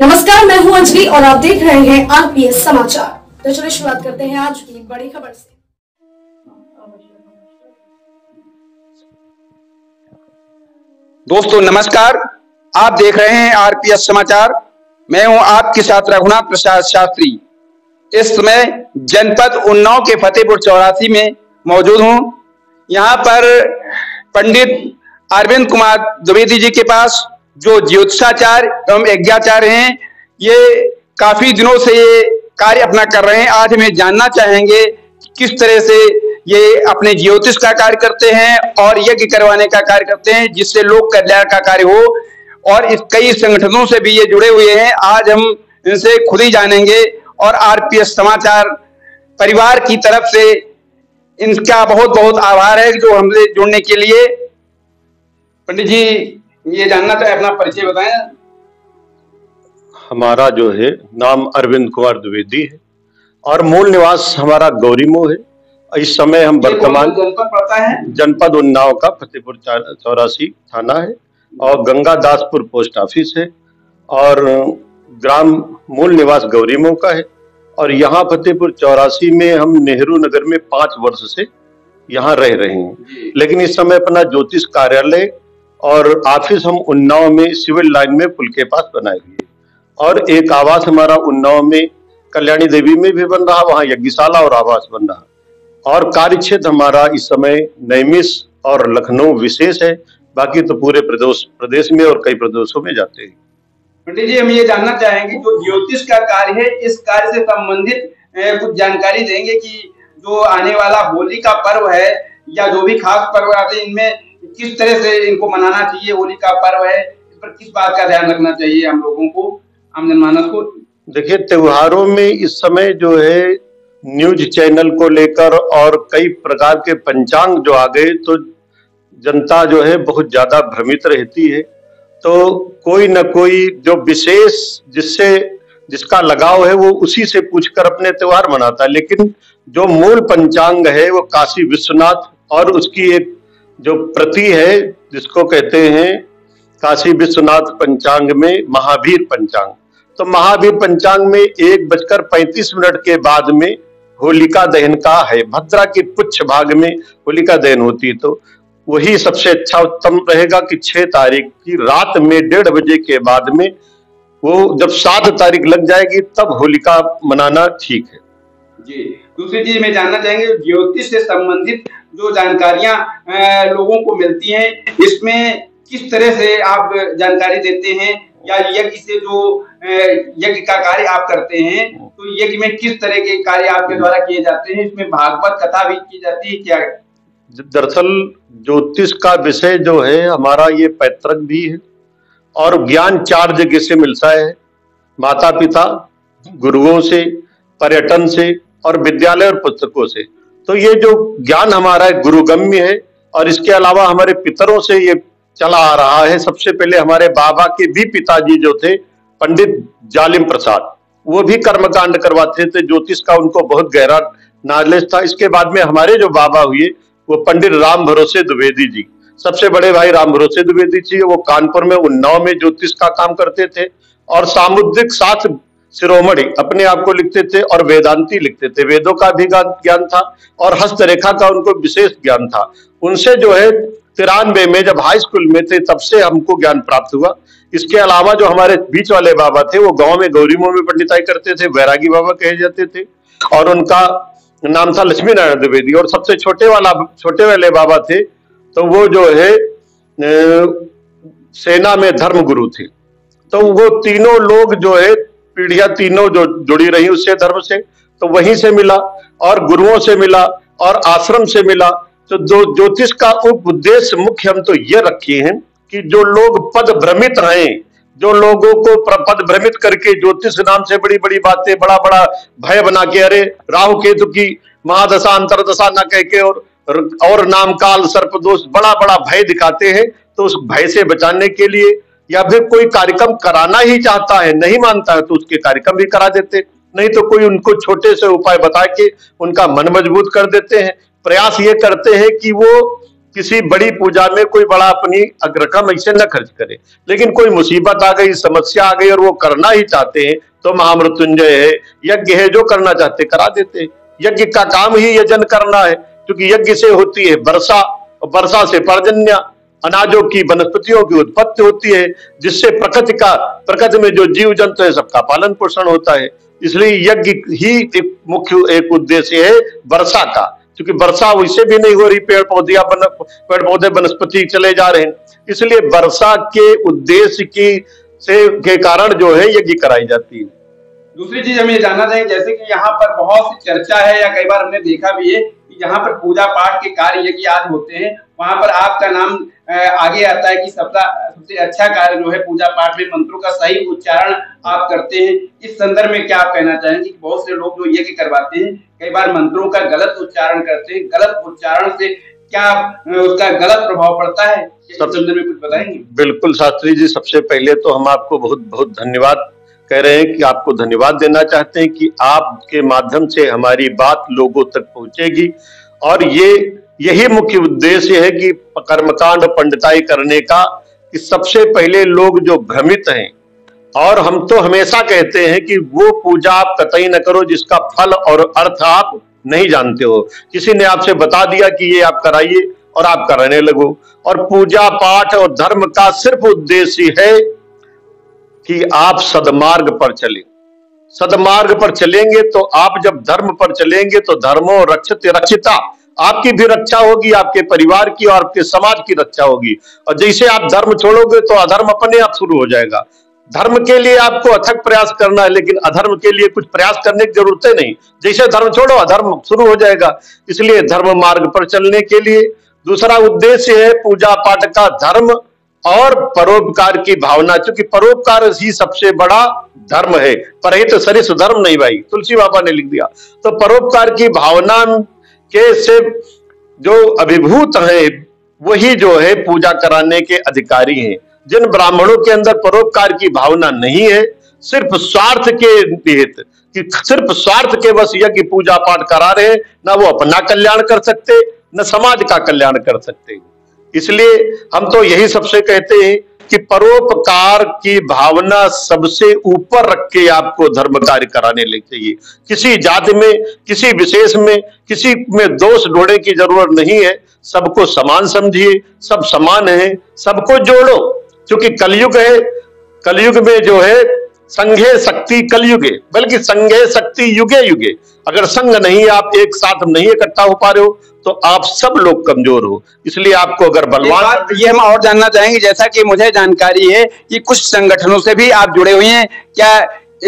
नमस्कार, मैं हूं अंजलि और आप देख रहे हैं आरपीएस समाचार। तो चलिए शुरुआत करते हैं आज की बड़ी खबर से। दोस्तों नमस्कार, आप देख रहे हैं आरपीएस समाचार। मैं हूं आपके साथ रघुनाथ प्रसाद शास्त्री। इस समय जनपद उन्नाव के फतेहपुर चौरासी में मौजूद हूं। यहां पर पंडित अरविंद कुमार द्विवेदी जी के पास जो ज्योतिषाचार्य एवं यज्ञाचार्य हैं, ये काफी दिनों से ये कार्य अपना कर रहे हैं। आज हमें जानना चाहेंगे कि किस तरह से ये अपने ज्योतिष का कार्य करते हैं और यज्ञ करवाने का कार्य करते हैं, जिससे लोक कल्याण का कार्य हो। और इस कई संगठनों से भी ये जुड़े हुए हैं। आज हम इनसे खुद ही जानेंगे और आरपीएस समाचार परिवार की तरफ से इनका बहुत बहुत आभार है जो हमसे जुड़ने के लिए। पंडित जी, ये जानना चाहे, अपना परिचय बताएं। हमारा जो है नाम अरविंद कुमार द्विवेदी है और मूल निवास हमारा गौरीमो है। इस समय हम वर्तमान जनपद पड़ता है, जनपद उन्नाव का फतेहपुर चौरासी थाना है और गंगादासपुर पोस्ट ऑफिस है और ग्राम मूल निवास गौरीमो का है। और यहाँ फतेहपुर चौरासी में हम नेहरू नगर में 5 वर्ष से यहाँ रह रहे हैं। लेकिन इस समय अपना ज्योतिष कार्यालय और ऑफिस हम उन्नाव में सिविल लाइन में पुल के पास बनाए हुए और एक आवास हमारा उन्नाव में कल्याणी देवी में भी बन रहा, वहाँ यज्ञशाला और आवास बन रहा। और कार्य क्षेत्र हमारा इस समय नैमिष और लखनऊ विशेष है, बाकी तो पूरे प्रदेश में और कई प्रदेशों में जाते हैं। पंडित जी, हम ये जानना चाहेंगे जो ज्योतिष का कार्य है, इस कार्य से संबंधित कुछ जानकारी देंगे कि जो आने वाला होली का पर्व है या जो भी खास पर्व आते हैं, इनमें किस तरह से इनको मनाना चाहिए। होली का पर्व है, इस पर किस बात का ध्यान रखना चाहिए हम लोगों को, आम जनमानस को। देखिए, त्योहारों में इस समय जो है न्यूज चैनल को लेकर और कई प्रकार के पंचांग जो आ गए, तो जनता जो है बहुत ज्यादा भ्रमित रहती है। तो कोई न कोई जो विशेष जिसका लगाव है वो उसी से पूछकर अपने त्योहार मनाता है। लेकिन जो मूल पंचांग है वो काशी विश्वनाथ और उसकी एक जो प्रति है जिसको कहते हैं काशी विश्वनाथ पंचांग में महावीर पंचांग। तो महावीर पंचांग में 1:35 के बाद में होलिका दहन का है। भद्रा के पुच्छ भाग में होलिका दहन होती है, तो वही सबसे अच्छा उत्तम रहेगा कि 6 तारीख की रात में 1:30 बजे के बाद में, वो जब 7 तारीख लग जाएगी तब होलिका मनाना ठीक है जी। दूसरी चीज मैं जानना चाहेंगे, ज्योतिष से संबंधित जो जानकारियां लोगों को मिलती हैं, इसमें किस तरह से आप जानकारी देते हैं, या यज्ञ से जो यज्ञ का कार्य आप करते हैं, तो यज्ञ में किस तरह के कार्य आपके द्वारा किए जाते हैं, इसमें भागवत कथा भी की जाती है क्या? दरअसल ज्योतिष का विषय जो है हमारा ये पैतृक भी है और ज्ञान 4 जगह से मिलता है, माता पिता, गुरुओं से, पर्यटन से और विद्यालय और पुस्तकों से। तो ये जो ज्ञान हमारा गुरुगम्य है और इसके अलावा हमारे पितरों से ये चला आ रहा है। सबसे पहले हमारे बाबा के भी पिताजी जो थे पंडित जालिम प्रसाद, वो भी कर्मकांड करवाते थे, ज्योतिष का उनको बहुत गहरा नॉलेज था। इसके बाद में हमारे जो बाबा हुए वो पंडित राम भरोसे द्विवेदी जी, सबसे बड़े भाई राम भरोसे द्विवेदी जी, वो कानपुर में उन्नाव में ज्योतिष का काम करते थे और सामुद्रिक शास्त्र शिरोमणि अपने आप को लिखते थे और वेदांती लिखते थे। वेदों का भी ज्ञान था और हस्तरेखा का उनको विशेष ज्ञान था। उनसे जो है 93 में जब हाई स्कूल में थे तब से हमको ज्ञान प्राप्त हुआ। इसके अलावा जो हमारे बीच वाले बाबा थे वो गांव में गौरीमो में पंडिताई करते थे, वैरागी बाबा कहे जाते थे और उनका नाम था लक्ष्मी नारायण द्विवेदी। और सबसे छोटे वाले बाबा थे तो वो जो है सेना में धर्म गुरु थे। तो वो तीनों लोग जो है पीढ़ियां तीनों जो जुड़ी रही उससे धर्म से, तो वहीं से मिला और गुरुओं से मिला और आश्रम से मिला। तो ज्योतिष का उद्देश्य मुख्य हम तो ये रखे हैं कि जो लोग पद भ्रमित हैं, जो लोगों को पद भ्रमित करके ज्योतिष नाम से बड़ी बड़ी बातें, बड़ा बड़ा भय बना के, अरे राहु केतु की महादशा अंतरदशा न कह के और नाम काल सर्प दोष बड़ा बड़ा भय दिखाते हैं। तो उस भय से बचाने के लिए, या फिर कोई कार्यक्रम कराना ही चाहता है, नहीं मानता है, तो उसके कार्यक्रम भी करा देते, नहीं तो कोई उनको छोटे से उपाय बता के उनका मन मजबूत कर देते हैं। प्रयास ये करते हैं कि वो किसी बड़ी पूजा में कोई बड़ा अपनी रकम ऐसे न खर्च करे, लेकिन कोई मुसीबत आ गई, समस्या आ गई और वो करना ही चाहते हैं तो महामृत्युंजय है, यज्ञ है, जो करना चाहते करा देते हैं। यज्ञ का काम ही यजन करना है, क्योंकि यज्ञ से होती है वर्षा और वर्षा से पर्जन्य, अनाजों की, वनस्पतियों की उत्पत्ति होती है, जिससे प्रकृति में जो जीव जंतु है सबका पालन पोषण होता है। इसलिए यज्ञ ही एक मुख्य उद्देश्य है वर्षा का, क्योंकि वर्षा वैसे भी नहीं हो रही, पेड़ पौधे वनस्पति चले जा रहे हैं, इसलिए वर्षा के उद्देश्य के कारण जो है यज्ञ कराई जाती है। दूसरी चीज हम ये जानना चाहेंगे, जैसे कि यहाँ पर बहुत सी चर्चा है या कई बार हमने देखा भी है कि जहाँ पर पूजा पाठ के कार्य यज्ञ आदि होते हैं वहां पर आपका नाम आगे आता है कि सबसे अच्छा कार्य जो है पूजा पाठ में मंत्रों का सही उच्चारण आप करते हैं। इस संदर्भ में क्या आप कहना चाहेंगे कि बहुत से लोग जो यज्ञ करवाते हैं कई बार मंत्रों का गलत उच्चारण करते हैं, गलत उच्चारण से क्या उसका गलत प्रभाव पड़ता है, इस संदर्भ में कुछ बताएंगे? बिल्कुल शास्त्री जी, सबसे पहले तो हम आपको बहुत बहुत धन्यवाद कह रहे हैं कि आपको धन्यवाद देना चाहते हैं कि आपके माध्यम से हमारी बात लोगों तक पहुंचेगी, और यही मुख्य उद्देश्य है कि कर्मकांड पंडिताई करने का, कि सबसे पहले लोग जो भ्रमित हैं, और हम तो हमेशा कहते हैं कि वो पूजा आप कतई न करो जिसका फल और अर्थ आप नहीं जानते हो। किसी ने आपसे बता दिया कि ये आप कराइए और आप करने लगो, और पूजा पाठ और धर्म का सिर्फ उद्देश्य है कि आप सदमार्ग पर चलें। सदमार्ग पर चलेंगे तो आप जब धर्म पर चलेंगे तो धर्मो रक्षते रक्षिता, आपकी भी रक्षा होगी, आपके परिवार की और आपके समाज की रक्षा होगी। और जैसे आप धर्म छोड़ोगे तो अधर्म अपने आप शुरू हो जाएगा। धर्म के लिए आपको अथक प्रयास करना है, लेकिन अधर्म के लिए कुछ प्रयास करने की जरूरत नहीं। जैसे धर्म छोड़ो अधर्म शुरू हो जाएगा। इसलिए धर्म मार्ग पर चलने के लिए दूसरा उद्देश्य है पूजा पाठ का धर्म और परोपकार की भावना, क्योंकि परोपकार ही सबसे बड़ा धर्म है। परहित सरिस धर्म नहीं भाई, तुलसी बाबा ने लिख दिया। तो परोपकार की भावना के से जो अभिभूत है वही जो है पूजा कराने के अधिकारी हैं। जिन ब्राह्मणों के अंदर परोपकार की भावना नहीं है, सिर्फ स्वार्थ के निहित, कि सिर्फ स्वार्थ के बस यज्ञ पूजा पाठ करा रहे, ना वो अपना कल्याण कर सकते न समाज का कल्याण कर सकते। इसलिए हम तो यही सबसे कहते हैं कि परोपकार की भावना सबसे ऊपर रख के आपको धर्म कार्य कराने लग चाहिए। किसी जाति में, किसी विशेष में, किसी में दोष ढूंढने की जरूरत नहीं है। सबको समान समझिए, सब समान है, सबको जोड़ो, क्योंकि कलयुग है। कलयुग में जो है संघे शक्ति कलयुगे, बल्कि संघे शक्ति युगे युगे। अगर संघ नहीं, आप एक साथ नहीं इकट्ठा हो पा रहे हो तो आप सब लोग कमजोर हो। इसलिए आपको अगर बलवान, ये हम और जानना चाहेंगे, जैसा कि मुझे जानकारी है कि कुछ संगठनों से भी आप जुड़े हुए हैं, क्या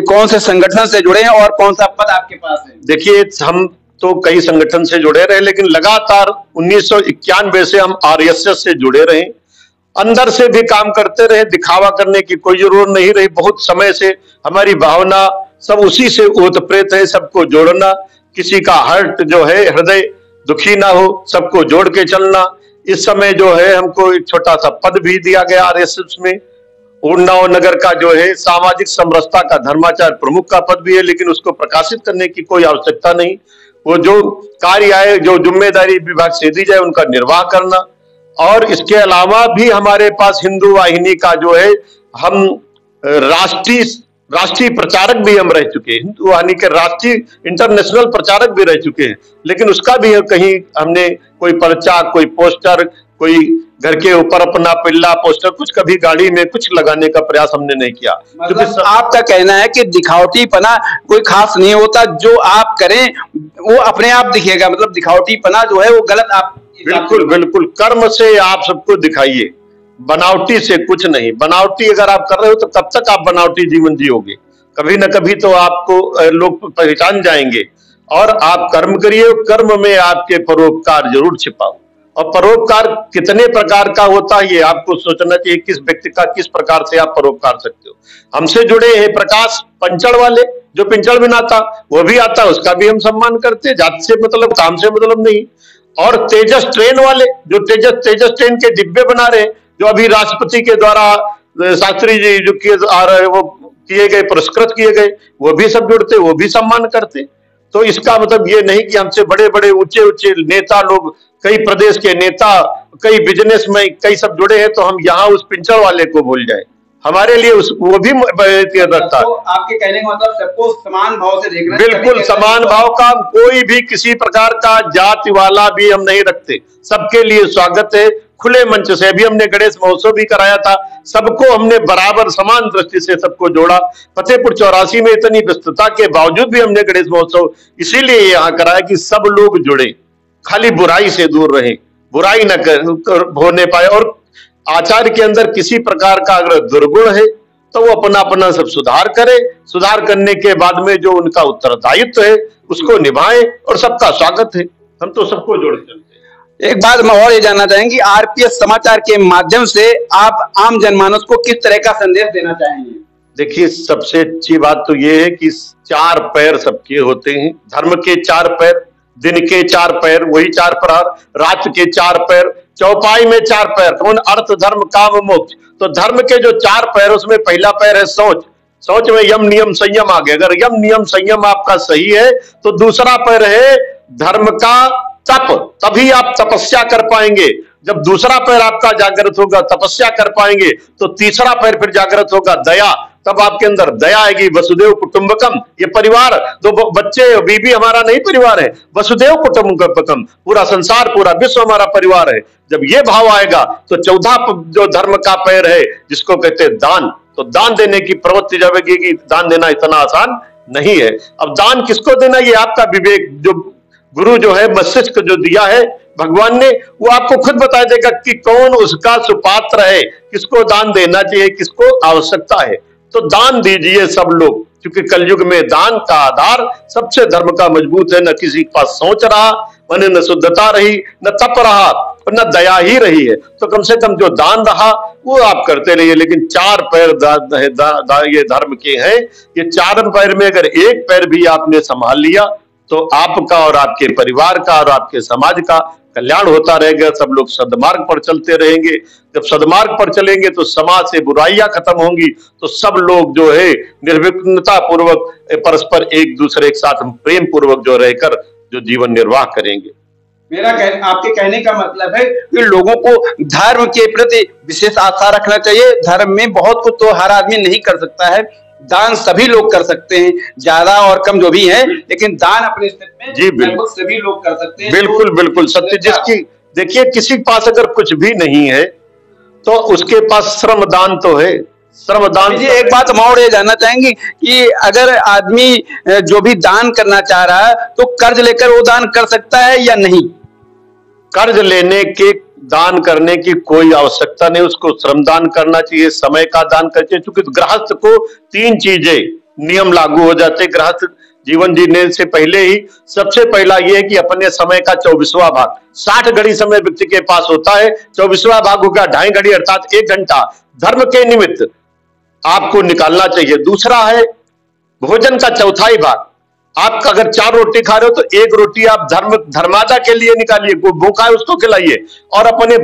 कौन से संगठन से जुड़े हैं और कौन सा पद आपके पास है? देखिए, हम तो कई संगठन से जुड़े रहे, लेकिन लगातार 1991 से हम RSS से जुड़े रहे, अंदर से भी काम करते रहे। दिखावा करने की कोई जरूरत नहीं रही। बहुत समय से हमारी भावना सब उसी से ओतप्रेत है, सबको जोड़ना, किसी का हर्ट जो है हृदय दुखी ना हो, सबको जोड़ के चलना। इस समय जो है हमको एक छोटा सा पद भी दिया गया RSS में, उन्नाव नगर का जो है सामाजिक समरसता का धर्माचार्य प्रमुख का पद भी है, लेकिन उसको प्रकाशित करने की कोई आवश्यकता नहीं। वो जो कार्य आए, जो जिम्मेदारी विभाग से दी जाए, उनका निर्वाह करना। और इसके अलावा भी हमारे पास हिंदू वाहिनी का जो है, हम राष्ट्रीय प्रचारक भी हम रह चुके हैं, हिंदू वाहिनी के राष्ट्रीय इंटरनेशनल प्रचारक भी रह चुके हैं, लेकिन उसका भी कहीं हमने कोई पर्चा, कोई पोस्टर, कोई घर के ऊपर अपना पिल्ला पोस्टर, कुछ कभी गाड़ी में कुछ लगाने का प्रयास हमने नहीं किया। मतलब आपका कहना है कि दिखावटीपना कोई खास नहीं होता, जो आप करें वो अपने आप दिखेगा, मतलब दिखावटीपना जो है वो गलत। आप बिल्कुल बिल्कुल कर्म से आप सबको दिखाइए, बनावटी से कुछ नहीं। बनावटी अगर आप कर रहे हो तो कब तक आप बनावटी जीवन जियोगे? कभी ना कभी तो आपको लोग पहचान जाएंगे। और आप कर्म करिए, कर्म में आपके परोपकार जरूर छिपाओ। और परोपकार कितने प्रकार का होता है ये आपको सोचना चाहिए, किस व्यक्ति का किस प्रकार से आप परोपकार सकते हो। हमसे जुड़े हैं प्रकाश पंचड़ वाले, जो पिंचड़ भी ना आता वो भी आता, उसका भी हम सम्मान करते। जाति से मतलब, काम से मतलब नहीं। और तेजस ट्रेन वाले, जो तेजस ट्रेन के डिब्बे बना रहे, जो अभी राष्ट्रपति के द्वारा शास्त्री जी जो किए आ रहे, वो किए गए, पुरस्कृत किए गए, वो भी सब जुड़ते, वो भी सम्मान करते। तो इसका मतलब ये नहीं कि हमसे बड़े बड़े ऊंचे ऊंचे नेता लोग, कई प्रदेश के नेता कई बिजनेस में कई सब जुड़े हैं, तो हम यहाँ उस पिंचड़ वाले को भूल जाए, हमारे लिए वो भी रखता है। तो आपके कहने का मतलब सबको समान भाव से देख रहे हैं? बिल्कुल समान भाव का, कोई भी किसी प्रकार का जाति वाला भी हम नहीं रखते, सबके लिए स्वागत है। खुले मंच से भी हमने गणेश महोत्सव भी कराया था, सबको हमने बराबर समान दृष्टि से सबको जोड़ा। फतेहपुर 84 में इतनी व्यस्तता के बावजूद भी हमने गणेश महोत्सव इसीलिए यहाँ कराया कि सब लोग जुड़े, खाली बुराई से दूर रहे, बुराई न होने पाए। और आचार्य के अंदर किसी प्रकार का अगर दुर्गुण है तो वो अपना अपना सब सुधार करे, सुधार करने के बाद में जो उनका उत्तरदायित्व है उसको निभाए, और सबका स्वागत है, हम तो सबको जोड़ चलते हैं। एक बात मैं और ये जानना चाहेंगे, आरपीएस समाचार के माध्यम से आप आम जनमानस को किस तरह का संदेश देना चाहेंगे? देखिए, सबसे अच्छी बात तो ये है कि 4 पैर सबके होते हैं, धर्म के 4 पैर, दिन के 4 पैर, वही 4 प्रहर, रात के 4 पैर, चौपाई में 4 पैर, कौन? अर्थ धर्म काम मोक्ष। तो धर्म के जो 4 पैर, उसमें पहला पैर है सोच, सोच में यम नियम संयम आ गया। अगर यम नियम संयम आपका सही है तो दूसरा पैर है धर्म का तप, तभी आप तपस्या कर पाएंगे। जब दूसरा पैर आपका जागृत होगा, तपस्या कर पाएंगे, तो तीसरा पैर फिर जागृत होगा दया, तब आपके अंदर दया आएगी। वसुदेव कुटुंबकम, ये परिवार, दो बच्चे बीबी हमारा नहीं परिवार है, वसुदेव कुटुंबकम, पूरा संसार पूरा विश्व हमारा परिवार है। जब ये भाव आएगा तो 14 जो धर्म का पैर है जिसको कहते हैं दान, तो दान देने की प्रवृत्ति जब आएगी कि दान देना इतना आसान नहीं है। अब दान किसको देना, ये आपका विवेक, जो गुरु जो है मस्तिष्क जो दिया है भगवान ने, वो आपको खुद बता देगा कि कौन उसका सुपात्र है, किसको दान देना चाहिए, किसको आवश्यकता है। तो दान दीजिए सब लोग, क्योंकि कलयुग में दान का आधार सबसे धर्म का मजबूत है। न किसी के पास सोच रहा, मन न शुद्धता रही, न तप रहा, और न दया ही रही है, तो कम से कम जो दान रहा वो आप करते रहिए। लेकिन 4 पैर ये धर्म के हैं, ये 4 पैर में अगर एक पैर भी आपने संभाल लिया तो आपका और आपके परिवार का और आपके समाज का कल्याण होता रहेगा। सब लोग सद्मार्ग पर चलते रहेंगे। जब सद्मार्ग पर चलेंगे तो समाज से बुराइयां खत्म होंगी, तो सब लोग जो है निर्विघ्नता पूर्वक परस्पर एक दूसरे के साथ प्रेम पूर्वक जो रहकर जो जीवन निर्वाह करेंगे। मेरा आपके कहने का मतलब है कि लोगों को धर्म के प्रति विशेष आस्था रखना चाहिए। धर्म में बहुत कुछ तो हर आदमी नहीं कर सकता है, दान सभी लोग कर सकते हैं, ज्यादा और कम जो भी है, लेकिन दान अपनी स्थिति में जी बिल्कुल सभी लोग कर सकते हैं। बिल्कुल बिल्कुल सत्य। जिसकी देखिए, किसी के पास अगर कुछ भी नहीं है तो उसके पास श्रम दान तो है, श्रम दान। जी, एक बात हम और ये जानना चाहेंगे कि अगर आदमी जो भी दान करना चाह रहा है तो कर्ज लेकर वो दान कर सकता है या नहीं? कर्ज लेने के दान करने की कोई आवश्यकता नहीं, उसको श्रमदान करना चाहिए, समय का दान करना चाहिए। क्योंकि गृहस्थ को 3 चीजें नियम लागू हो जाते। गृहस्थ जीवन जीने से पहले ही सबसे पहला यह है कि अपने समय का 24वां भाग, 60 घड़ी समय व्यक्ति के पास होता है, 24वां भाग होगा 2.5 घड़ी अर्थात 1 घंटा धर्म के निमित्त आपको निकालना चाहिए। दूसरा है भोजन का 4थाई भाग, आप अगर 4 रोटी खा रहे हो तो 1 रोटी आप धर्मादा के लिए निकालिए, कोई भूखा है उसको खिलाइए। और अपने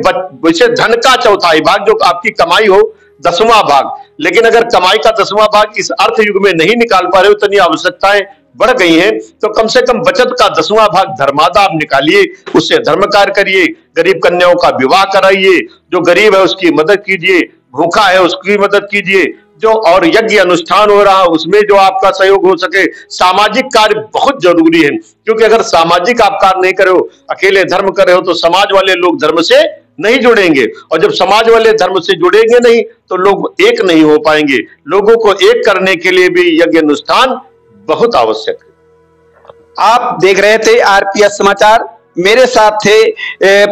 वैसे धन का 4थाई भाग जो आपकी कमाई हो 10वां भाग, लेकिन अगर कमाई का 10वां भाग इस अर्थ युग में नहीं निकाल पा रहे हो, इतनी आवश्यकताएं बढ़ गई हैं, तो कम से कम बचत का 10वां भाग धर्मादा आप निकालिए, उससे धर्म कार्य करिए, गरीब कन्याओं का विवाह कराइए, जो गरीब है उसकी मदद कीजिए, भूखा है उसकी मदद कीजिए, जो और यज्ञ अनुष्ठान हो रहा है उसमें जो आपका सहयोग हो सके। सामाजिक कार्य बहुत जरूरी है, क्योंकि अगर सामाजिक आप कार्य नहीं करे हो, अकेले धर्म कर रहे हो, तो समाज वाले लोग धर्म से नहीं जुड़ेंगे, और जब समाज वाले धर्म से जुड़ेंगे नहीं तो लोग एक नहीं हो पाएंगे। लोगों को एक करने के लिए भी यज्ञ अनुष्ठान बहुत आवश्यक है। आप देख रहे थे आरपीएस समाचार, मेरे साथ थे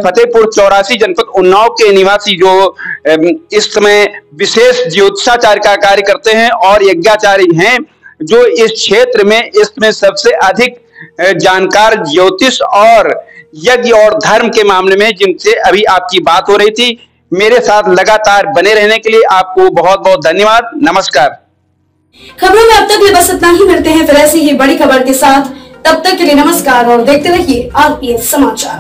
फतेहपुर 84 जनपद उन्नाव के निवासी जो इस समय विशेष ज्योतिषाचार्य का कार्य करते हैं और यज्ञाचार्य हैं, जो इस क्षेत्र में इसमें सबसे अधिक जानकार ज्योतिष और यज्ञ और धर्म के मामले में, जिनसे अभी आपकी बात हो रही थी। मेरे साथ लगातार बने रहने के लिए आपको बहुत बहुत धन्यवाद। नमस्कार। खबरों में अब तक ये बस इतना ही, मिलते हैं फिर ऐसी ही बड़ी खबर के साथ। तब तक के लिए नमस्कार और देखते रहिए आरपीएस समाचार।